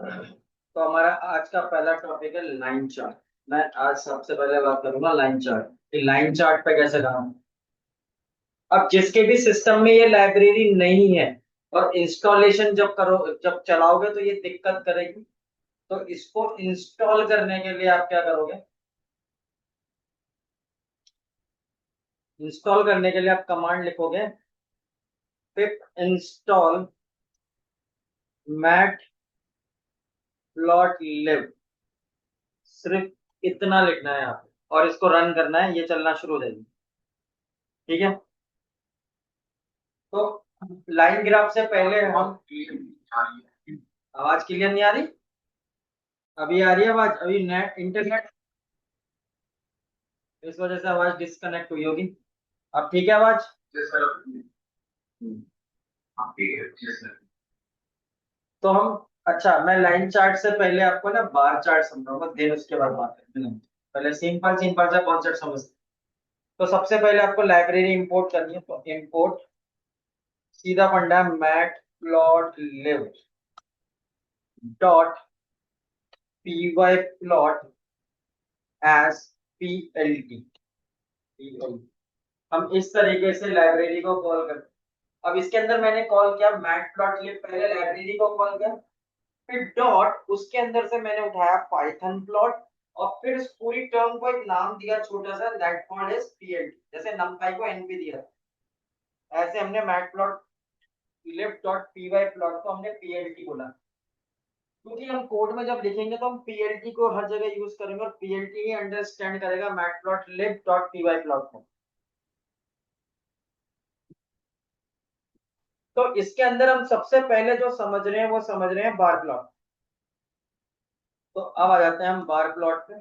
तो हमारा आज का पहला टॉपिक है लाइन चार्ट। मैं आज सबसे पहले बात करूंगा लाइन चार्ट कि लाइन चार्ट पे कैसे काम। अब जिसके भी सिस्टम में ये लाइब्रेरी नहीं है और इंस्टॉलेशन जब करो जब चलाओगे तो ये दिक्कत करेगी। तो इसको इंस्टॉल करने के लिए आप क्या करोगे? इंस्टॉल करने के लिए आप कमांड लिखोगे pip install matplotlib. सिर्फ इतना लिखना है यहाँ पे और इसको रन करना है, ये चलना शुरू हो जाएगी। ठीक है। तो लाइन ग्राफ से पहले हम आवाज क्लियर नहीं आ रही। अभी आ रही है आवाज, अभी नेट इंटरनेट इस वजह से आवाज डिस्कनेक्ट हुई होगी। अब ठीक है आवाज। हम्म, तो हम अच्छा मैं लाइन चार्ट से पहले आपको ना बार चार्ट समझाऊंगा, देन उसके बाद बात करते हैं। पहले सिंपल सिंपल सा कॉन्सेप्ट समझते हैं। तो सबसे पहले आपको लाइब्रेरी इंपोर्ट करनी है, तो इंपोर्ट सीधा फंडा matplotlib dot P Y plot as P L T. हम इस तरीके से लाइब्रेरी को कॉल करते हैं। अब इसके अंदर मैंने कॉल किया मैट प्लॉट लिब, पहले लाइब्रेरी को कॉल किया, फिर डॉट उसके अंदर से मैंने उठाया पाइथन प्लॉट और फिर इस पूरी टर्म को एक नाम दिया छोटा सा, दैट कॉल्ड इज पीएलटी। जैसे नंपाई को एनपी दिया, ऐसे हमने मैट प्लॉट लिब डॉट पी वाई प्लॉट को हमने पीएलटी बोला। क्योंकि हम कोड में जब लिखेंगे तो हम पीएलटी को हर जगह यूज करेंगे और पीएलटी ही अंडरस्टैंड करेगा मैट प्लॉट लिब डॉट पी वाई प्लॉट को। तो इसके अंदर हम सबसे पहले जो समझ रहे हैं वो समझ रहे हैं बार प्लॉट। तो अब आ जाते हैं हम बार प्लॉट पे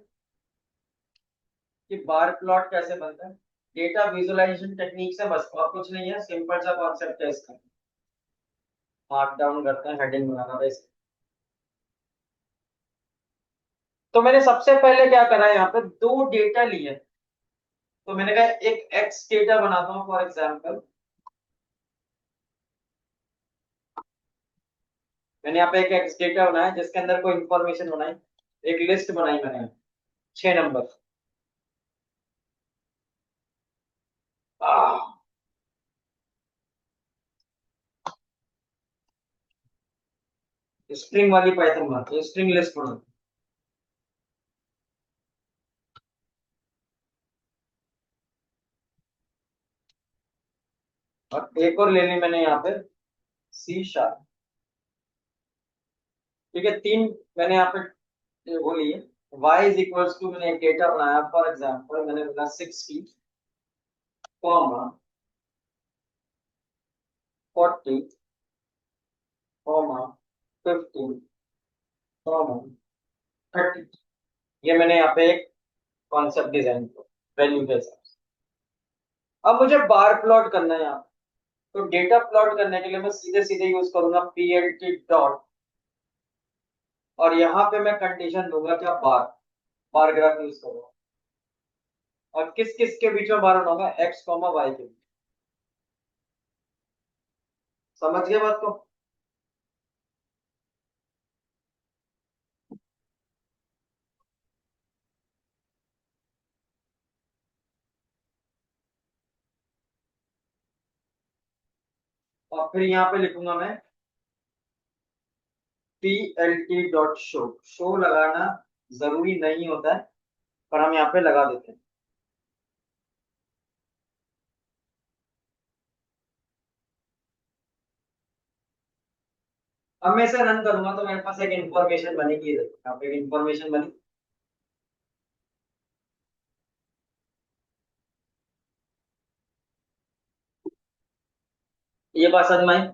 कि बार प्लॉट कैसे बनता है। डेटा विजुअलाइजेशन टेक्निक से बस और कुछ नहीं है, सिंपल सा कॉन्सेप्ट है इसका। मार्क डाउन करते हैं, हेडिंग बनाना था इसका। तो मैंने सबसे पहले क्या करा है, यहाँ पे दो डेटा लिए। तो मैंने कहा एक एक्स डेटा बनाता हूँ फॉर एग्जाम्पल। मैंने यहाँ पे एक एक्स डेटा बनाया जिसके अंदर कोई इंफॉर्मेशन बनाई, एक लिस्ट बनाई मैंने 6 नंबर। स्ट्रिंग वाली पाइथन बनाते स्ट्रिंग लिस्ट बनाते। और एक और ले ली मैंने यहाँ पे सी शार्प। ठीक है, तीन मैंने यहाँ पे वो लिए। y इज इक्वल्स टू, मैंने एक डेटा बनाया फॉर एग्जांपल, मैंने बोला 60 कॉमा 40 कॉमा 15 कॉमा 30। ये मैंने यहाँ पे एक कॉन्सेप्ट डिजाइन किया वैल्यू के हिसाब से। अब मुझे बार प्लॉट करना है यहाँ पे। तो डेटा प्लॉट करने के लिए मैं सीधे सीधे यूज करूंगा पीएलटी डॉट, और यहाँ पे मैं कंडीशन दूंगा क्या, बार। बार ग्राफ यूज करूंगा और किस किस के बीच में बार होगा, एक्स कॉमा वाई के बीच। समझ गए बात को? और फिर यहाँ पे लिखूंगा मैं P L T dot show. Show लगाना जरूरी नहीं होता है पर हम यहाँ पे लगा देते हैं। अब मैं इसे रन करूंगा तो मेरे पास एक इंफॉर्मेशन बनेगी, यहाँ पे एक इंफॉर्मेशन बनी। ये बात समझ में आई।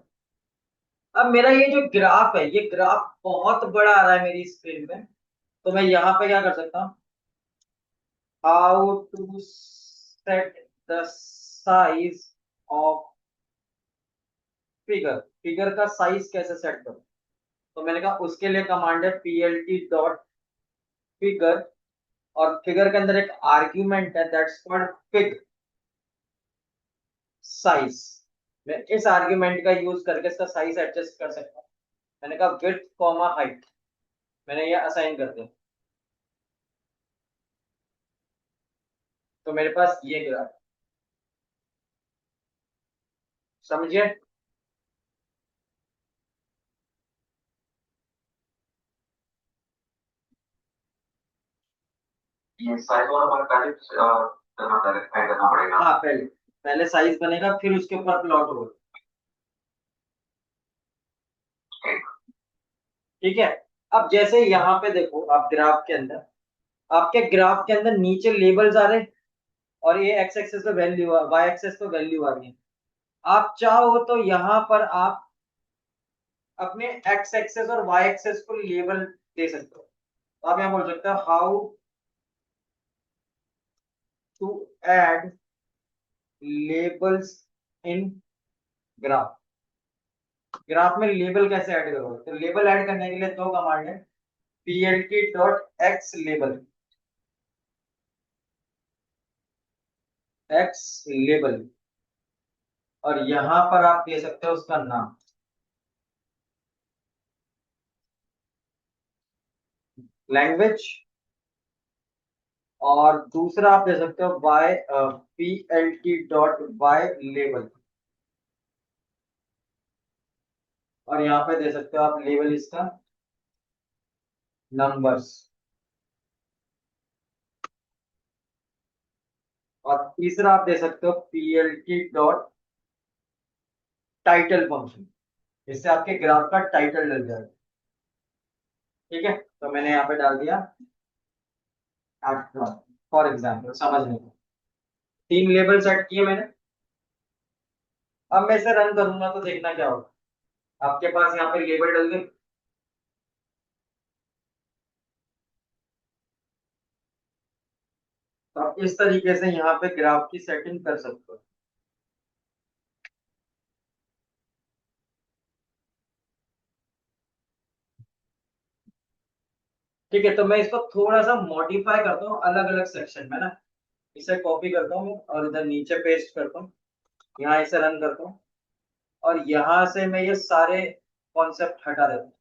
अब मेरा ये जो ग्राफ है, ये ग्राफ बहुत बड़ा आ रहा है मेरी स्क्रीन पे। तो मैं यहाँ पे क्या कर सकता हूँ, how to set the size of figure. Figure का साइज कैसे सेट करूं? तो मैंने कहा उसके लिए कमांड है पीएलटी डॉट फिगर, और फिगर के अंदर एक आर्ग्यूमेंट है दैट्स कॉल्ड फिग साइज। मैं इस आर्ग्यूमेंट का यूज करके इसका साइज एडजस्ट कर सकता हूँ। मैंने कहा विड्थ कॉमा हाइट। मैंने ये असाइन कर दिया, तो मेरे पास ये ग्राफ, समझिए। ये साइज वाला हमारा पहले करना पड़ेगा, हाँ पहले पहले साइज बनेगा फिर उसके ऊपर प्लॉट होगा। ठीक है। अब जैसे यहाँ पे देखो आप ग्राफ के अंदर, आपके ग्राफ के अंदर नीचे लेबल्स आ रहे हैं, और ये एक्स एक्सेस पे वैल्यू, वाई एक्सेस पे वैल्यू आ रही है। आप चाहो तो यहाँ पर आप अपने एक्स एक्सेस और वाई एक्सेस को लेबल दे सकते हो। तो आप यहाँ बोल सकते हो how to add labels in graph. Graph में लेबल कैसे ऐड करोगे, तो लेबल ऐड करने के लिए दो कमांड है, plt dot x label, x label, और यहां पर आप दे सकते हो उसका नाम, लैंग्वेज, और दूसरा आप दे सकते हो Y, plt dot Y label, और यहाँ पे दे सकते हो आप लेबल इसका नंबर्स, और तीसरा आप दे सकते हो plt डॉट टाइटल फंक्शन, इससे आपके ग्राफ का टाइटल डल जाएगा। ठीक है, तो मैंने यहाँ पे डाल दिया फॉर एग्जाम्पल समझने को, तीन लेबल सेट किए मैंने। अब मैं इसे रन करूंगा तो देखना क्या होगा, आपके पास यहाँ पे लेबल डल गए। तो आप इस तरीके से यहाँ पे ग्राफ की सेटिंग कर सकते हो। ठीक है, तो मैं इसको थोड़ा सा मॉडिफाई करता हूँ अलग अलग सेक्शन में ना। इसे कॉपी करता हूँ और इधर नीचे पेस्ट करता हूँ, यहाँ इसे रन करता हूँ, और यहाँ से मैं ये सारे कॉन्सेप्ट हटा देता हूँ।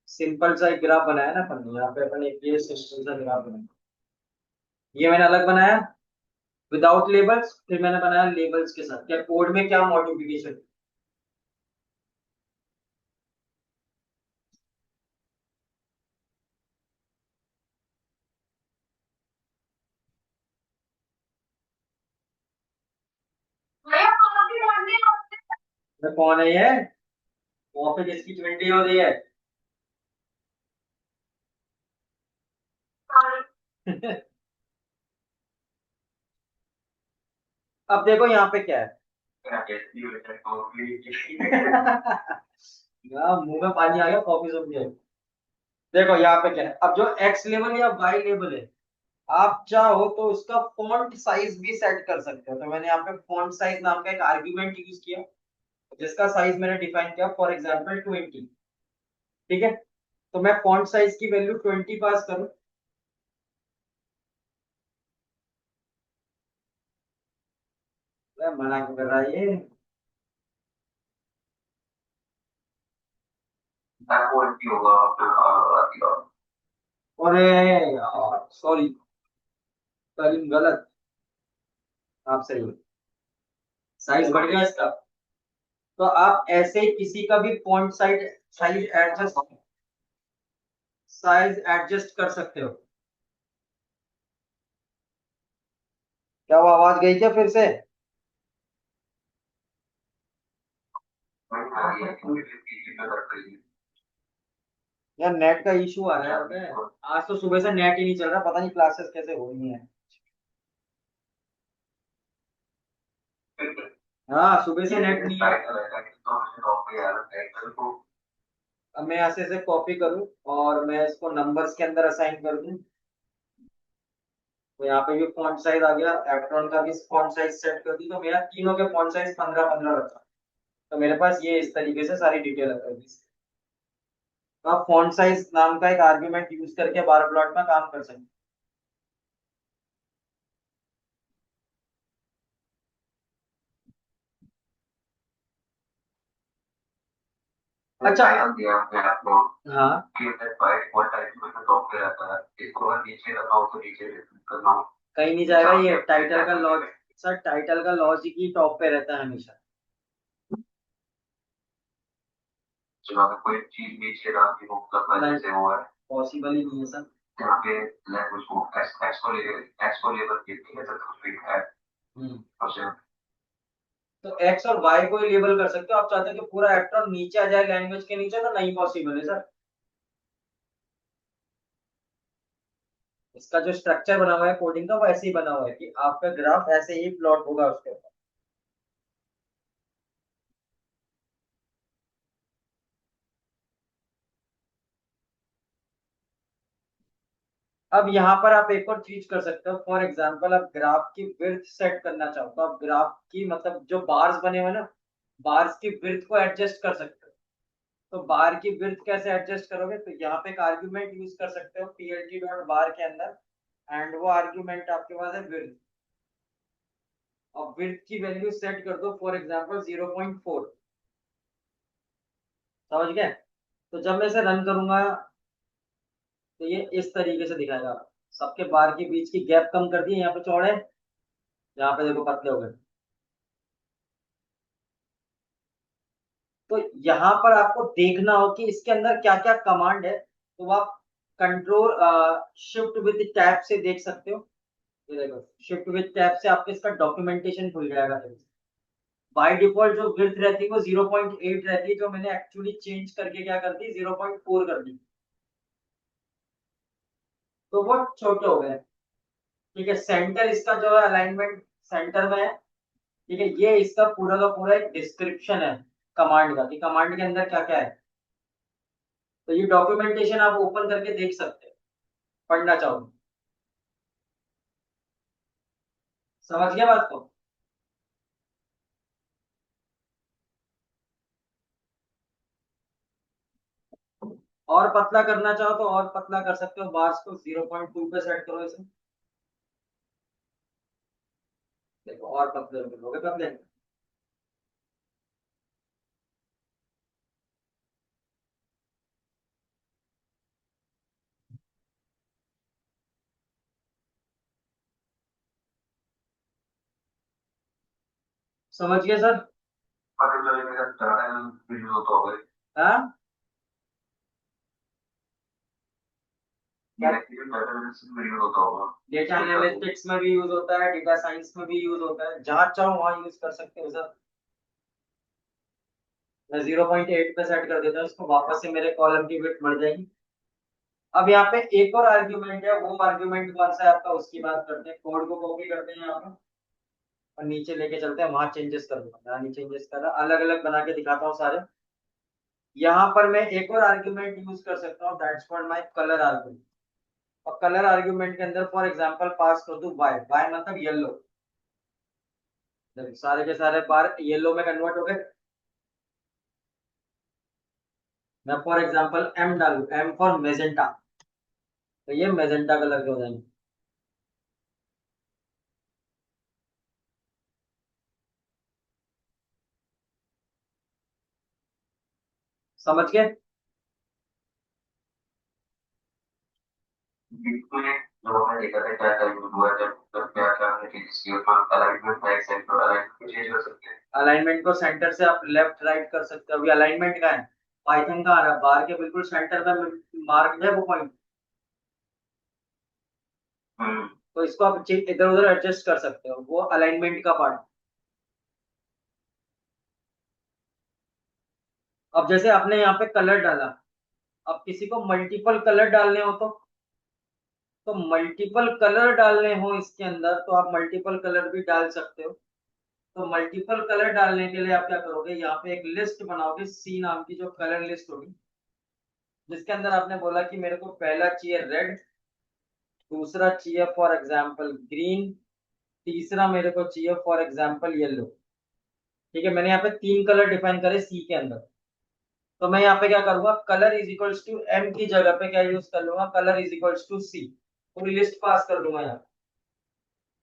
सिंपल सा एक ग्राफ बनाया ना अपन, यहाँ पे अपन एक ये सिंपल सा ग्राफ बनाया, ये मैंने अलग बनाया विदाउट लेबल्स, फिर मैंने बनाया लेबल्स के साथ। क्या कोड में क्या मॉडिफिकेशन, कौन है ये, वहां पे जिसकी 20 हो रही है। अब देखो यहाँ पे क्या है। यार मुंह में पानी आ गया, कॉफी सुन के। देखो यहाँ पे क्या है, अब जो एक्स लेवल या वाई लेवल है, आप चाहो तो उसका फॉन्ट साइज भी सेट कर सकते हो। तो मैंने यहाँ पे फॉन्ट साइज नाम का एक आर्ग्यूमेंट यूज किया, जिसका साइज मैंने डिफाइन किया फॉर एग्जांपल 20। ठीक है, तो मैं फॉन्ट साइज की वैल्यू 20 पास करूं, मैं मना क्यों कर रहा है ये। अरे यार सॉरी, स्पेलिंग गलत, आप सही हो, साइज बढ़ गया इसका। तो आप ऐसे ही किसी का भी फॉन्ट साइज एडजस्ट कर सकते हो। क्या वो आवाज गई क्या फिर से। यार नेट का इशू आ रहा है आज तो सुबह से नेट ही नहीं चल रहा, पता नहीं क्लासेस कैसे हो रही हैं। हाँ सुबह से नेट नहीं है। अब मैं ऐसे ऐसे कॉपी करूँ और मैं इसको नंबर्स के अंदर असाइन कर दूं, तो यहाँ पे भी फॉन्ट साइज आ गया, एप्टॉन का भी फॉन्ट साइज सेट कर दी, तो मेरा तीनों के फॉन्ट साइज 15-15 रखा। तो मेरे पास ये इस तरीके से सारी डिटेल आ गई। तो आप फॉन्ट साइज नाम का एक आर्ग्यूमेंट यूज करके बार प्लॉट में काम कर सकते हैं। अच्छा हाँ कहीं नहीं जाएगा, ये टाइटल का लॉज। सर टाइटल का लॉजिक ही टॉप पे रहता है हमेशा। कोई चीज नीचे रखी हो जैसे वो है, पॉसिबल ही नहीं है सर। यहाँ पे लैंग्वेज को एक्स को लेबल देती है तो फिट है। अच्छा, तो एक्स और वाई को ही लेबल कर सकते हो आप। चाहते हो कि पूरा एप्टॉन नीचे आ जाए लैंग्वेज के नीचे, तो नहीं पॉसिबल है सर। इसका जो स्ट्रक्चर बना हुआ है कोडिंग का, वो ऐसे ही बना हुआ है कि आपका ग्राफ ऐसे ही प्लॉट होगा उसके ऊपर। अब यहाँ पर आप एक और चीज कर सकते हो। फॉर एग्जांपल आप ग्राफ की विड्थ सेट करना चाहो तो आप ग्राफ की मतलब जो बार्स बने हुए ना, बार्स की विड्थ को एडजस्ट कर सकते हो। तो बार की विड्थ कैसे एडजस्ट करोगे, तो यहाँ पे एक आर्ग्यूमेंट यूज कर सकते हो plt डॉट बार के अंदर, एंड वो आर्ग्यूमेंट आपके पास है विड्थ। और विड्थ की वैल्यू सेट कर दो फॉर एग्जांपल 0.4। समझ गए। तो जब मैं इसे रन करूंगा तो ये इस तरीके से दिखाएगा। सबके बार के बीच की गैप कम कर दी, यहाँ पे चौड़े, यहाँ पे देखो पतले हो गए। तो यहाँ पर आपको देखना हो कि इसके अंदर क्या क्या कमांड है, तो आप कंट्रोल शिफ्ट विद टैब से देख सकते हो। ये देखो शिफ्ट विद टैब से आपको इसका डॉक्यूमेंटेशन खुल जाएगा। बाय डिफॉल्ट जो विड्थ रहती है वो 0.8 रहती है, जो मैंने एक्चुअली चेंज करके क्या कर दी 0.4 कर दी, तो वो छोटे हो गए। ठीक है, सेंटर इसका जो है अलाइनमेंट सेंटर में है। ठीक है, ये इसका पूरा का पूरा एक डिस्क्रिप्शन है कमांड का, कि कमांड के अंदर क्या क्या है। तो ये डॉक्यूमेंटेशन आप ओपन करके देख सकते हैं, पढ़ना चाहो तो। समझ गया बात को। और पतला करना चाहो तो और पतला कर सकते हो, बार्स को 0.2 पे सेट करो इसे। देखो और पतले हो गए पतले। समझ गए सर। हाँ डेटा एनालिटिक्स में भी यूज होता है, डेटा साइंस में भी यूज होता है, जहां चाहो वहां यूज कर सकते हो सर। मैं 0.8 पे सेट कर देता हूँ इसको, वापस से मेरे कॉलम की विड्थ बढ़ जाएगी। अब यहाँ पे एक और आर्ग्यूमेंट है, वो आर्ग्यूमेंट कौन सा है आपका, उसकी बात करते हैं। कोड को कॉपी करते हैं यहाँ पे और नीचे लेके चलते हैं, वहां चेंजेस कर दूंगा। यहाँ नहीं चेंजेस कर रहा, अलग अलग बना के दिखाता हूँ सारे। यहाँ पर मैं एक और आर्ग्यूमेंट यूज कर सकता हूँ, that's for my colour argument. और कलर आर्ग्यूमेंट के अंदर फॉर एग्जांपल पास कर दूं वाई, वाई मतलब येलो। सारे के सारे बार येलो में कन्वर्ट हो गए। मैं फॉर एग्जांपल एम डालू, एम फॉर मेजेंटा, तो ये मेजेंटा कलर के हो जाएंगे। समझ गए। बिल्कुल जो हमने देखा था क्या टाइम हुआ, जब क्या क्या हमने चीज की अलाइनमेंट राइट सेंटर अलाइनमेंट को चेंज कर सकते हैं। अलाइनमेंट को सेंटर से आप लेफ्ट राइट कर सकते हो। अभी अलाइनमेंट का है, पाइथन का आ रहा है, बार के बिल्कुल सेंटर में मार्क है वो पॉइंट। तो इसको आप इधर उधर एडजस्ट कर सकते हो, वो अलाइनमेंट का पार्ट। अब जैसे आपने यहाँ पे कलर डाला, अब किसी को मल्टीपल कलर डालने हो तो मल्टीपल कलर डालने हो इसके अंदर, तो आप मल्टीपल कलर भी डाल सकते हो। तो मल्टीपल कलर डालने के लिए आप क्या करोगे, यहाँ पे एक लिस्ट बनाओगे, सी नाम की जो कलर लिस्ट होगी, जिसके अंदर आपने बोला कि मेरे को पहला चाहिए रेड, दूसरा चाहिए फॉर एग्जांपल ग्रीन, तीसरा मेरे को चाहिए फॉर एग्जांपल येलो। ठीक है, मैंने यहाँ पे तीन कलर डिफाइन करे सी के अंदर। तो मैं यहाँ पे क्या करूंगा, colour is equals to M की जगह पे क्या यूज कर लूंगा, colour is equals to C. पूरी लिस्ट पास कर दूंगा यहाँ।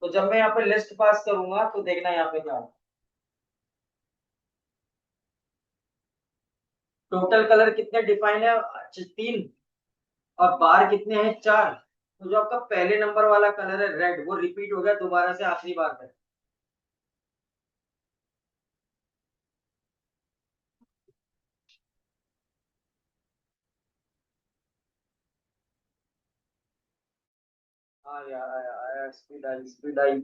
तो जब मैं यहाँ पे लिस्ट पास करूंगा तो देखना यहाँ पे क्या होगा। टोटल कलर कितने डिफाइन है? 3। और बार कितने हैं? 4। तो जो आपका पहले नंबर वाला कलर है रेड, वो रिपीट हो गया दोबारा से आखिरी बार में। हाँ यार आया आया, स्पीड आई स्पीड आई।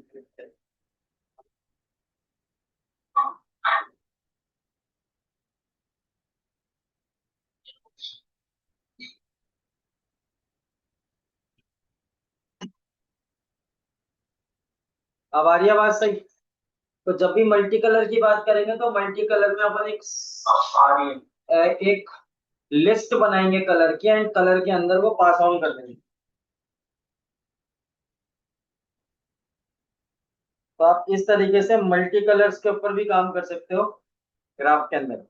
अब आ रही है आवाज सही? तो जब भी मल्टी कलर की बात करेंगे तो मल्टी कलर में अपन एक लिस्ट बनाएंगे कलर की, एंड कलर के अंदर वो पास ऑन कर देंगे। तो आप इस तरीके से मल्टी कलर्स के ऊपर भी काम कर सकते हो ग्राफ के अंदर।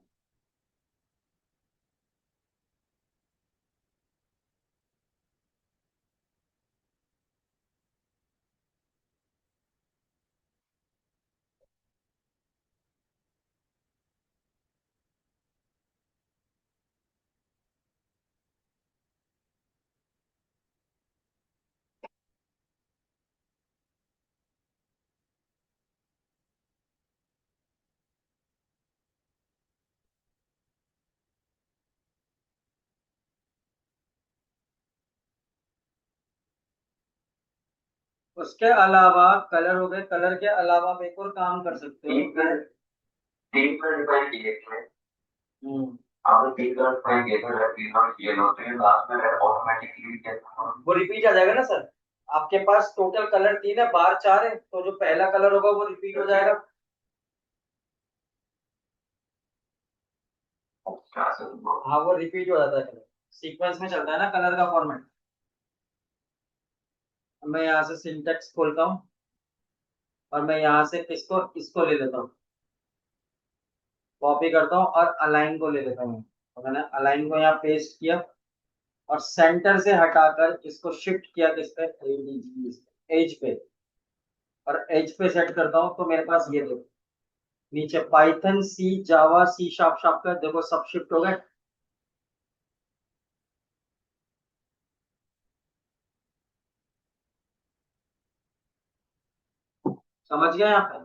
उसके अलावा कलर हो गए, कलर के अलावा आप एक और काम कर सकते हो। तीन कलर डिफाइन किए थे। आपने तीन कलर डिफाइन किए थे, रेड ग्रीन और येलो, तो ये लास्ट में रेड ऑटोमेटिकली वो रिपीट आ जाएगा ना सर? आपके पास टोटल कलर 3 है, बार 4 है, तो जो पहला कलर होगा वो रिपीट हो जाएगा। हाँ वो रिपीट हो जाता है कलर, सीक्वेंस में चलता है ना कलर का फॉर्मेट। मैं यहाँ से सिंटेक्स खोलता हूँ और मैं यहाँ से इसको इसको ले लेता हूँ, कॉपी करता हूँ और अलाइन को ले लेता हूँ। तो मैंने अलाइन को यहाँ पेस्ट किया और सेंटर से हटाकर इसको शिफ्ट किया किस पे? एज पे। और एज पे सेट करता हूँ तो मेरे पास ये देखो, नीचे पाइथन सी जावा सी शार्प शार्प का देखो सब शिफ्ट हो गए। समझ गए यहाँ पे?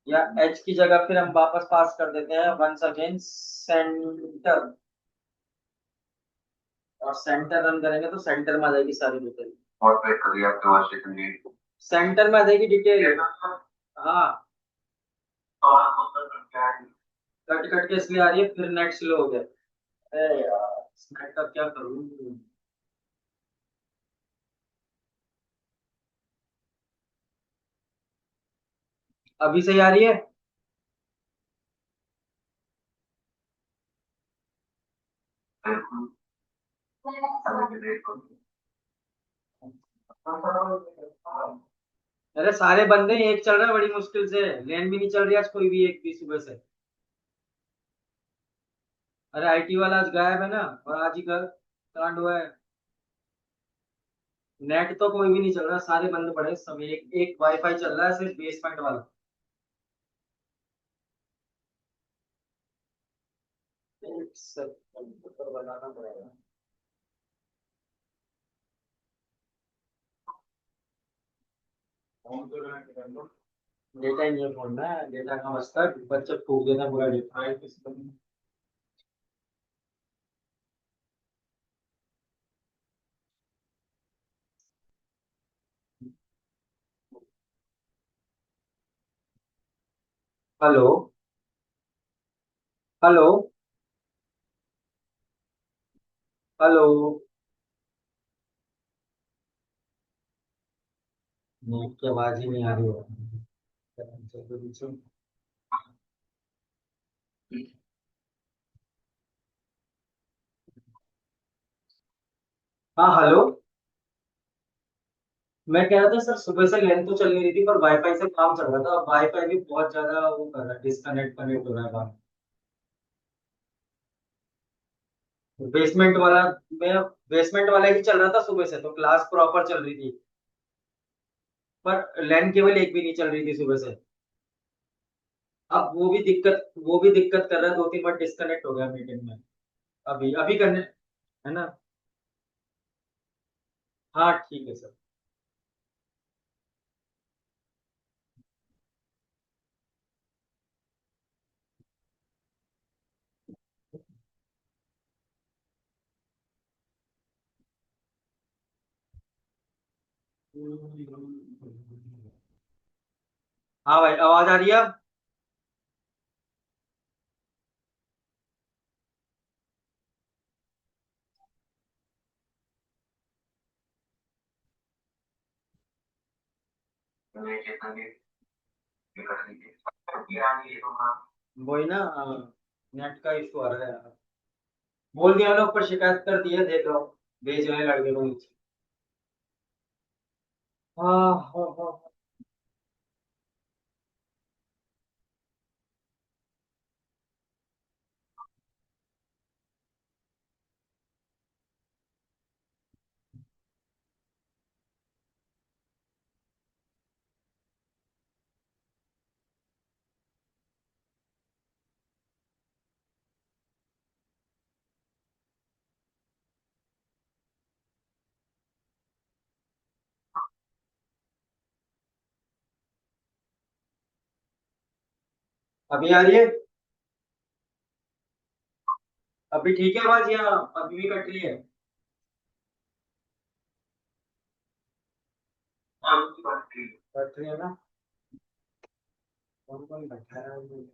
या एच की जगह फिर हम वापस पास कर देते हैं वंस अगेन सेंटर, और सेंटर रन करेंगे तो सेंटर में आ जाएगी सारी डिटेल। और वेट कर लिया आपके पास सेकंड, सेंटर में आ जाएगी डिटेल। हाँ कट कट के इसलिए आ रही है, फिर नेट स्लो हो गया। अरे यार इस नेट का क्या करूँ? अभी सही आ रही है? अरे सारे बंदे एक चल रहा है बड़ी मुश्किल से, लेन भी नहीं चल रही आज कोई भी, एक भी सुबह से। अरे आईटी वाला आज गायब है ना, और आज ही कर कांड हुआ है। नेट तो कोई भी नहीं चल रहा, सारे बंद पड़े सब, एक वाईफाई चल रहा है सिर्फ बेसमेंट वाला। एक सेकंड तो बनाना पड़ेगा। डेटा ही नहीं है फोन में, डेटा का मसला, बच्चा फूक देता पूरा डेटा है किसी को। हेलो? हेलो? हेलो? नेट की आवाज ही नहीं आ रही है। हाँ हेलो। मैं कह रहा था सर सुबह से लेन तो चल नहीं रही थी, पर वाईफाई से काम चल रहा था, वाईफाई भी बहुत ज्यादा वो कर रहा है, डिस्कनेक्ट कनेक्ट हो रहा है बार। बेसमेंट वाला मैं बेसमेंट वाला ही चल रहा था सुबह से, तो क्लास प्रॉपर चल रही थी, पर लैन केवल एक भी नहीं चल रही थी सुबह से। अब वो भी दिक्कत कर रहा है, 2-3 बार डिस्कनेक्ट हो गया मीटिंग में। अभी अभी करने है ना। हाँ ठीक है सर। हाँ भाई आवाज आ रही है अब? वही ना, नेट का इशू आ रहा है यार। बोल दिया ना, ऊपर शिकायत कर दी है, देख रहा हूँ भेज रहे हैं लड़के को नीचे। हाँ हाँ हाँ। अभी आ रही है? अभी ठीक है आवाज या अभी भी कट रही है? कट रही है ना। कौन कौन बैठा है?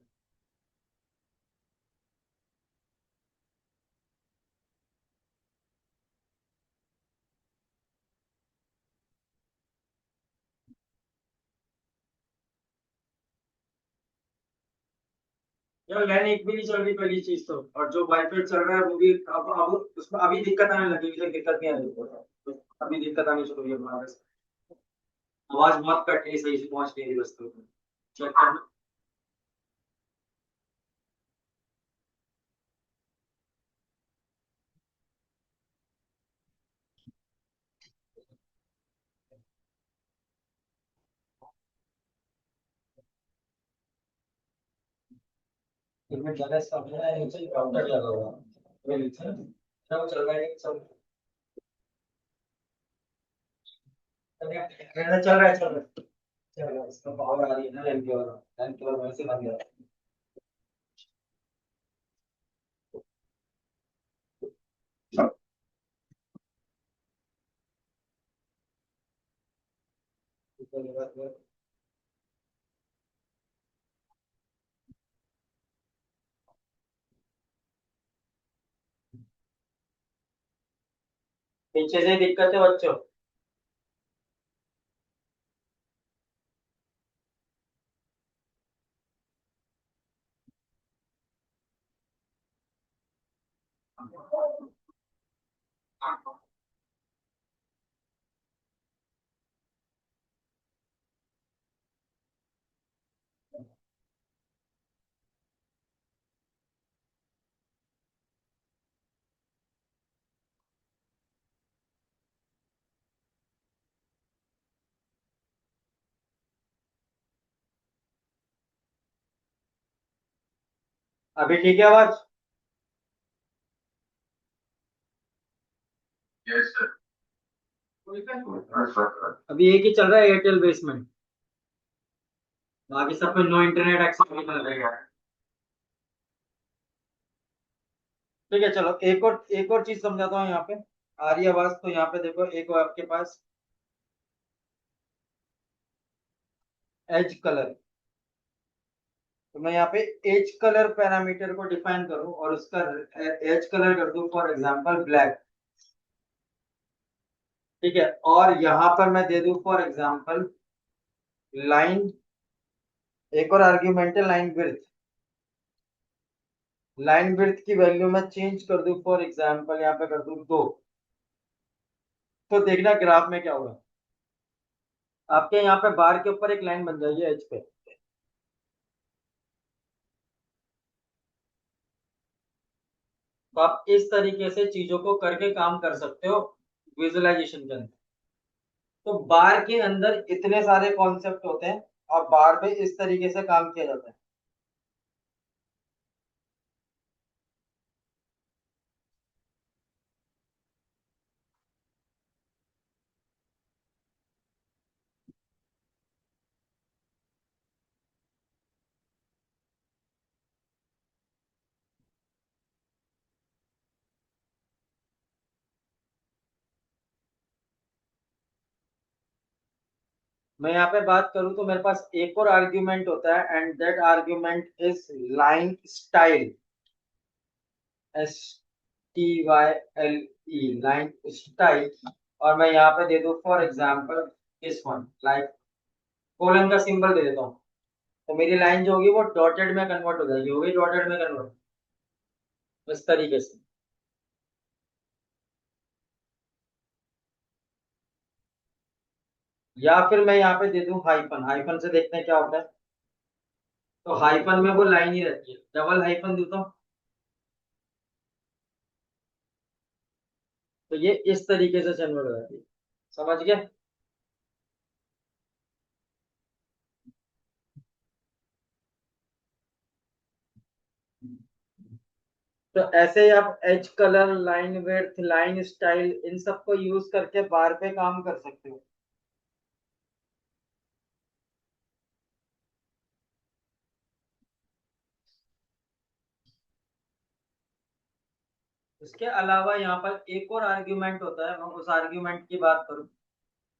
यार लाइन एक भी नहीं चल रही पहली चीज तो, और जो वाईफाई चल रहा है वो भी अब उसमें अभी दिक्कत आने लगी, मुझे दिक्कत नहीं आ रही है। अभी दिक्कत आनी शुरू हुई है हमारे से। आवाज बहुत कट रही, सही से पहुंच नहीं रही बस तो। चेक करना। इसमें ज्यादा सब है, नीचे काउंटर लगा हुआ है ये नीचे सब चल रहा है सब। चल रहा है चल रहा है चल रहा है। इसका पावर आ रही है ना लाइन की ओर, लाइन की ओर वैसे बंद है। पीछे से दिक्कत है बच्चों। अभी ठीक है आवाज? अभी एक ही चल रहा है एयरटेल बेस में, बाकी सब पे नो इंटरनेट एक्सेस लिखा रहेगा। ठीक है चलो, एक और चीज समझाता हूँ यहाँ पे। आ रही है आवाज तो यहाँ पे देखो, एक और आपके पास एज कलर। तो मैं यहाँ पे एज कलर पैरामीटर को डिफाइन करूँ और उसका एज कलर कर दूं फॉर एग्जांपल ब्लैक। ठीक है, और यहाँ पर मैं दे दूं फॉर एग्जांपल लाइन, एक और आर्ग्यूमेंट है लाइन विड्थ। लाइन विड्थ की वैल्यू मैं चेंज कर दूं फॉर एग्जांपल यहाँ पे कर दूं 2। तो देखना ग्राफ में क्या होगा। आपके यहाँ पे बार के ऊपर एक लाइन बन जाएगी एज पे। तो आप इस तरीके से चीजों को करके काम कर सकते हो विजुअलाइजेशन के अंदर। तो बार के अंदर इतने सारे कॉन्सेप्ट होते हैं और बार में इस तरीके से काम किया जाता है। मैं यहाँ पे बात करूँ तो मेरे पास एक और आर्ग्यूमेंट होता है and that argument is line style, S T Y L E, line style. और मैं यहाँ पे दे दूँ for example this one, like colon का सिंबल दे देता हूँ, तो मेरी लाइन जो होगी वो डॉटेड में कन्वर्ट हो जाएगी, हो गई डॉटेड में कन्वर्ट, इस तरीके से। या फिर मैं यहाँ पे दे दूं हाइफन, हाइफन से देखते हैं क्या होता है। तो हाइफन में वो लाइन ही रहती है, डबल हाइफन देता हूँ तो ये इस तरीके से कन्वर्ट हो जाती है। समझ गए? तो ऐसे ही आप edge colour, line width, line style, इन सबको यूज करके बार पे काम कर सकते हो। इसके अलावा यहाँ पर एक और आर्ग्यूमेंट होता है, मैं उस आर्ग्यूमेंट की बात करूँ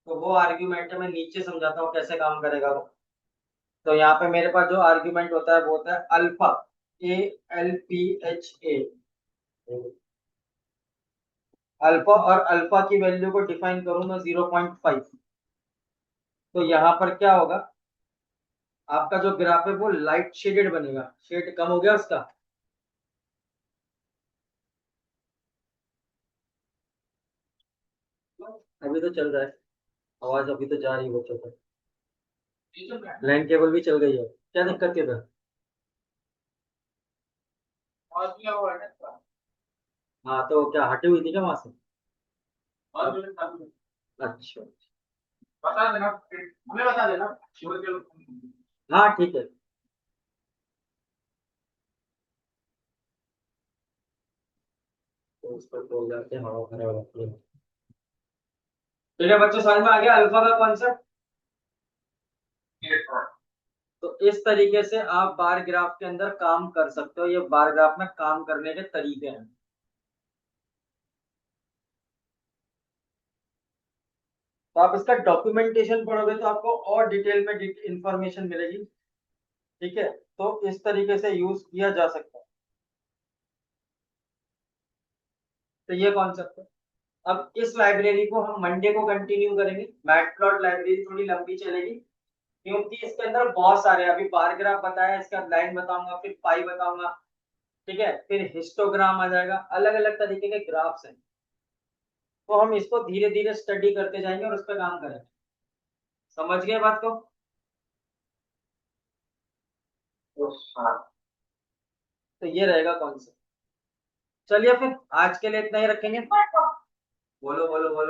तो वो आर्ग्यूमेंट मैं नीचे समझाता हूँ कैसे काम करेगा वो। तो यहाँ पे मेरे पास जो आर्ग्यूमेंट होता है वो होता है अल्फा, ALPHA। अल्फा, और अल्फा की वैल्यू को डिफाइन करूं मैं 0.5। तो यहाँ पर क्या होगा, आपका जो ग्राफ है वो लाइट शेडेड बनेगा, शेड कम हो गया उसका। अभी तो चल रहा है, आवाज अभी तो जा रही है बच्चों को, लाइन केबल भी चल गई है, क्या दिक्कत है इधर? हाँ तो क्या हटी हुई थी क्या वहां से? अच्छा, बता देना, हमें बता देना। हाँ ठीक है। तो उस पर बोल जाते हैं हवा खराब होती है। ठीक है बच्चों, समझ में आ गया अल्फा का कॉन्सेप्ट? तो इस तरीके से आप बार ग्राफ के अंदर काम कर सकते हो, ये बार ग्राफ में काम करने के तरीके हैं। तो आप इसका डॉक्यूमेंटेशन पढ़ोगे तो आपको और डिटेल में इंफॉर्मेशन मिलेगी। ठीक है, तो इस तरीके से यूज किया जा सकता है। तो ये कॉन्सेप्ट है। अब इस लाइब्रेरी को हम मंडे को कंटिन्यू करेंगे, मैटप्लॉट लाइब्रेरी थोड़ी लंबी चलेगी क्योंकि इसके अंदर बहुत सारे, अभी बार ग्राफ बताया, इसका लाइन बताऊंगा, फिर पाई बताऊंगा, ठीक है, फिर हिस्टोग्राम आ जाएगा, अलग अलग तरीके के ग्राफ्स हैं। तो हम इसको धीरे धीरे स्टडी करते जाएंगे और उस पर काम करेंगे। समझ गए बात को? तो ये रहेगा कॉन्सेप्ट। चलिए फिर आज के लिए इतना ही रखेंगे। बोलो बोलो बोलो।